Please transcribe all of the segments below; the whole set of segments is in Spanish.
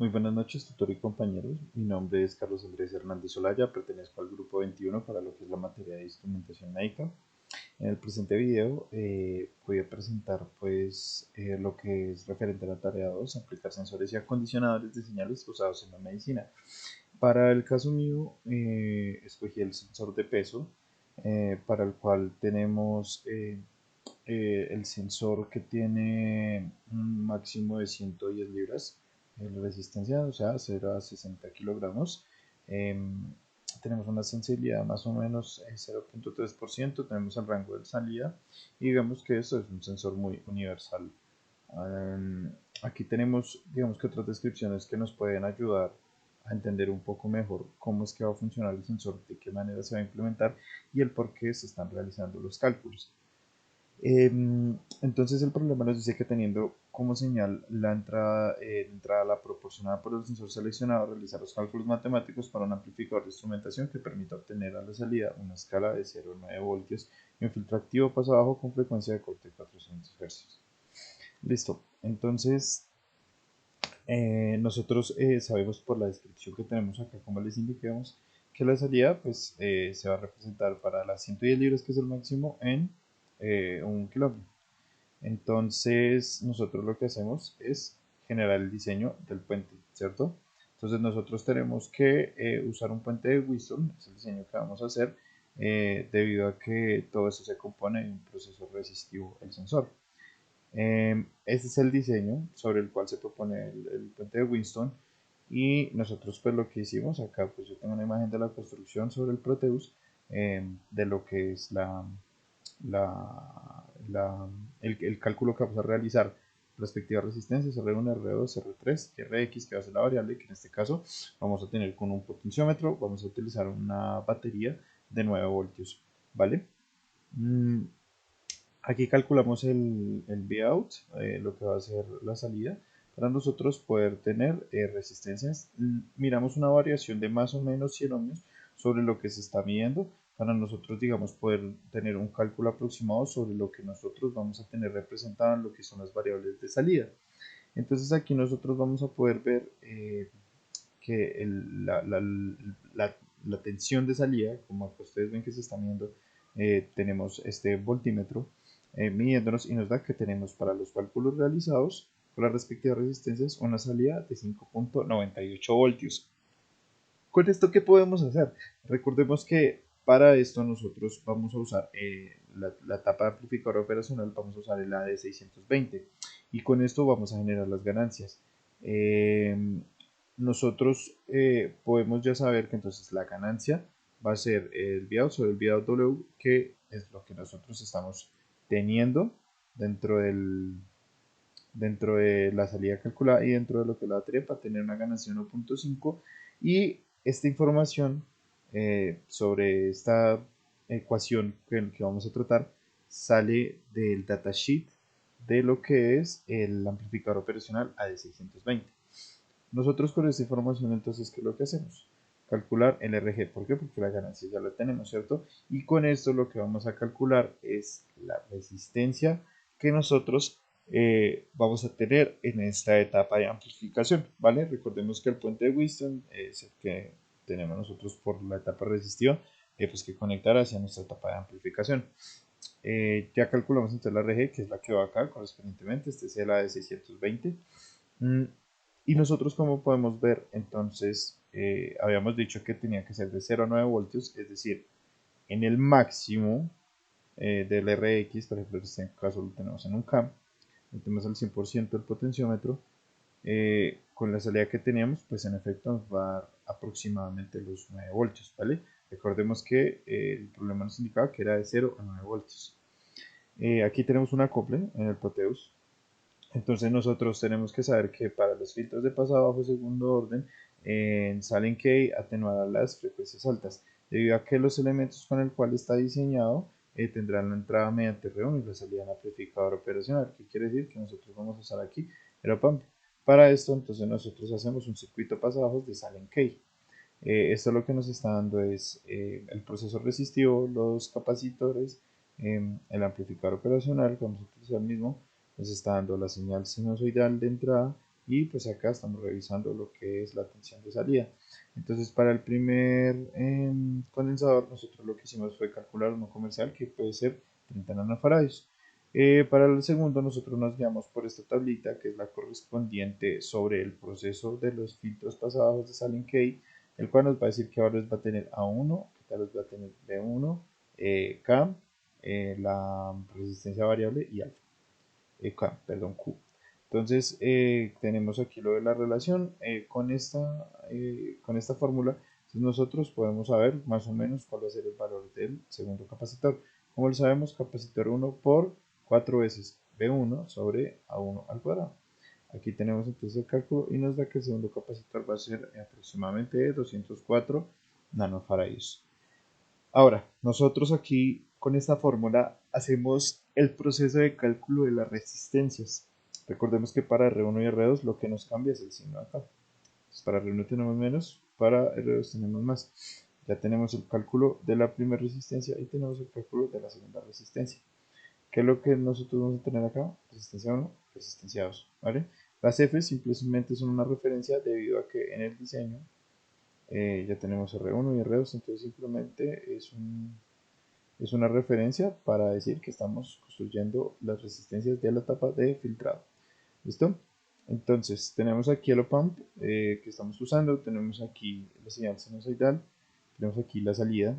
Muy buenas noches, tutor y compañeros. Mi nombre es Carlos Andrés Hernández Olaya, pertenezco al grupo 21 para lo que es la materia de instrumentación médica. En el presente video voy a presentar lo que es referente a la tarea 2, aplicar sensores y acondicionadores de señales usados en la medicina. Para el caso mío, escogí el sensor de peso, para el cual tenemos el sensor que tiene un máximo de 110 libras de resistencia, o sea, 0 a 60 kilogramos. Em, Tenemos una sensibilidad más o menos 0.3%, tenemos el rango de salida y digamos que esto es un sensor muy universal. Aquí tenemos, digamos que otras descripciones que nos pueden ayudar a entender un poco mejor cómo es que va a funcionar el sensor, de qué manera se va a implementar y el por qué se están realizando los cálculos. Entonces el problema nos dice que teniendo como señal la entrada la proporcionada por el sensor seleccionado, realizar los cálculos matemáticos para un amplificador de instrumentación que permita obtener a la salida una escala de 0 a 9 voltios y un filtro activo paso abajo con frecuencia de corte de 400 Hz. Listo. Entonces nosotros sabemos por la descripción que tenemos acá, como les indicamos, que la salida se va a representar para las 110 libras, que es el máximo, en 1 kilómetro. Entonces, nosotros lo que hacemos es generar el diseño del puente, ¿cierto? Entonces, nosotros tenemos que usar un puente de Wheatstone, es el diseño que vamos a hacer, debido a que todo esto se compone de un proceso resistivo, el sensor. Este es el diseño sobre el cual se propone el puente de Winston y nosotros pues lo que hicimos acá, pues yo tengo una imagen de la construcción sobre el Proteus, de lo que es la, la- el cálculo que vamos a realizar respectiva resistencia R1, R2, R3 y Rx, que va a ser la variable que en este caso vamos a tener con un potenciómetro. Vamos a utilizar una batería de 9 voltios, ¿vale? Mm, Aquí calculamos el Vout, lo que va a ser la salida, para nosotros poder tener resistencias. Miramos una variación de más o menos 100 ohmios sobre lo que se está midiendo, para nosotros, digamos, poder tener un cálculo aproximado sobre lo que nosotros vamos a tener representado en lo que son las variables de salida. Entonces aquí nosotros vamos a poder ver que la tensión de salida, como acá ustedes ven que se está midiendo, tenemos este voltímetro midiéndonos y nos da que tenemos para los cálculos realizados con las respectivas resistencias una salida de 5.98 voltios. ¿Con esto qué podemos hacer? Recordemos que para esto nosotros vamos a usar la tapa de amplificador operacional, vamos a usar el AD620 y con esto vamos a generar las ganancias. Eh, Nosotros podemos ya saber que entonces la ganancia va a ser el Vout sobre el Vout W, que es lo que nosotros estamos teniendo dentro dentro de la salida calculada y dentro de lo que es la batería para tener una ganancia de 1.5. Y esta información sobre esta ecuación que vamos a tratar sale del datasheet de lo que es el amplificador operacional AD620. Nosotros con esta información entonces, ¿qué es lo que hacemos? Calcular el RG. ¿Por qué? Porque la ganancia ya la tenemos, ¿cierto? Y con esto lo que vamos a calcular es la resistencia que nosotros vamos a tener en esta etapa de amplificación, ¿vale? Recordemos que el puente de Wheatstone es el que tenemos nosotros por la etapa resistiva, pues que conectar hacia nuestra etapa de amplificación. Ya calculamos entonces la RG, que es la que va acá correspondientemente, este es la de 620. Mm, Y nosotros, como podemos ver, entonces habíamos dicho que tenía que ser de 0 a 9 voltios, es decir, en el máximo del RX, por ejemplo, en este caso lo tenemos en un K, metemos al 100% el potenciómetro, con la salida que teníamos, pues en efecto nos va a dar aproximadamente los 9 voltios, ¿vale? Recordemos que el problema nos indicaba que era de 0 a 9 voltios. Aquí tenemos un acople en el Proteus. Entonces nosotros tenemos que saber que para los filtros de paso bajo segundo orden en Silent K atenuará las frecuencias altas, debido a que los elementos con el cual está diseñado tendrán la entrada mediante R1 y la salida en amplificador operacional. ¿Qué quiere decir? Que nosotros vamos a usar aquí el op-amp. Para esto entonces nosotros hacemos un circuito pasabajos de Silent K. Esto lo que nos está dando es el proceso resistivo, los capacitores, el amplificador operacional que vamos a utilizar mismo, nos está dando la señal sinusoidal de entrada y pues acá estamos revisando lo que es la tensión de salida. Entonces para el primer condensador nosotros lo que hicimos fue calcular uno comercial que puede ser 30 nanofarads. Para el segundo nosotros nos guiamos por esta tablita que es la correspondiente sobre el proceso de los filtros pasados de Sallen-Key, el cual nos va a decir qué valores va a tener A1, qué valores va a tener B1, K, la resistencia variable y alfa, K, perdón, Q. Entonces tenemos aquí lo de la relación con esta fórmula. Entonces nosotros podemos saber más o menos cuál va a ser el valor del segundo capacitor. Como lo sabemos, capacitor 1 por 4 veces B1 sobre A1 al cuadrado. Aquí tenemos entonces el cálculo y nos da que el segundo capacitor va a ser aproximadamente 204 nanofarads. Ahora, nosotros aquí con esta fórmula hacemos el proceso de cálculo de las resistencias. Recordemos que para R1 y R2 lo que nos cambia es el signo de acá. Entonces, para R1 tenemos menos, para R2 tenemos más. Ya tenemos el cálculo de la primera resistencia y tenemos el cálculo de la segunda resistencia. ¿Qué es lo que nosotros vamos a tener acá? Resistencia 1, resistencia 2, ¿vale? Las F simplemente son una referencia debido a que en el diseño ya tenemos R1 y R2, entonces simplemente es una referencia para decir que estamos construyendo las resistencias de la etapa de filtrado. ¿Listo? Entonces tenemos aquí el op-amp que estamos usando, tenemos aquí la señal sinusoidal, tenemos aquí la salida,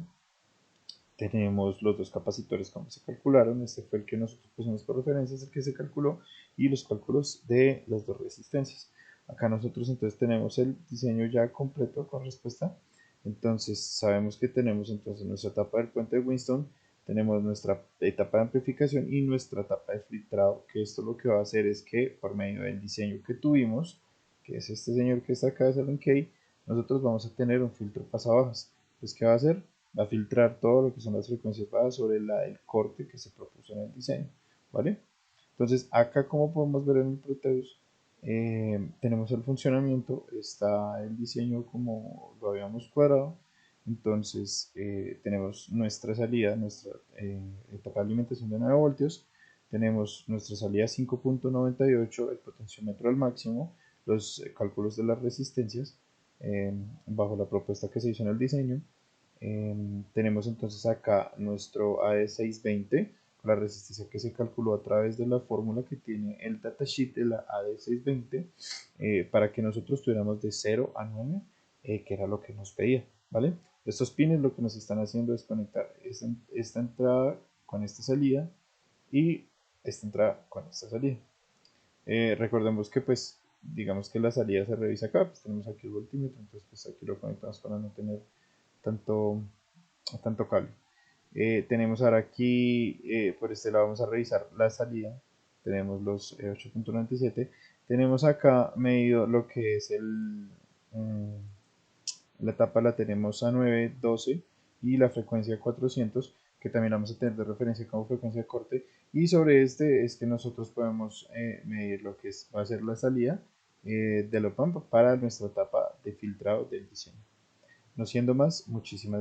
tenemos los dos capacitores como se calcularon, este fue el que nosotros pusimos por referencia, es el que se calculó, y los cálculos de las dos resistencias. Acá nosotros entonces tenemos el diseño ya completo con respuesta. Entonces sabemos que tenemos entonces nuestra etapa del puente de Winston, tenemos nuestra etapa de amplificación y nuestra etapa de filtrado, que esto lo que va a hacer es que por medio del diseño que tuvimos, que es este señor que está acá de Sallen-Key, nosotros vamos a tener un filtro pasabajas. Entonces, ¿qué va a hacer? Va a filtrar todo lo que son las frecuencias bajas sobre la del corte que se propuso en el diseño, ¿vale? Entonces, acá como podemos ver en el Proteus, tenemos el funcionamiento, está el diseño como lo habíamos cuadrado, entonces tenemos nuestra salida, nuestra etapa de alimentación de 9 voltios, tenemos nuestra salida 5.98, el potenciómetro al máximo, los cálculos de las resistencias bajo la propuesta que se hizo en el diseño. Tenemos entonces acá nuestro AD620 con la resistencia que se calculó a través de la fórmula que tiene el datasheet de la AD620 para que nosotros tuviéramos de 0 a 9 que era lo que nos pedía, ¿vale? Estos pines lo que nos están haciendo es conectar esta entrada con esta salida y esta entrada con esta salida. Recordemos que pues digamos que la salida se revisa acá, pues tenemos aquí el voltímetro, entonces pues aquí lo conectamos para no tener tanto cable. Tenemos ahora aquí, por este lado vamos a revisar la salida, tenemos los 8.97, tenemos acá medido lo que es la etapa la tenemos a 912 y la frecuencia 400 que también vamos a tener de referencia como frecuencia de corte, y sobre este es que nosotros podemos medir lo que va a ser la salida del op-amp para nuestra etapa de filtrado del diseño. No siendo más, muchísimas gracias.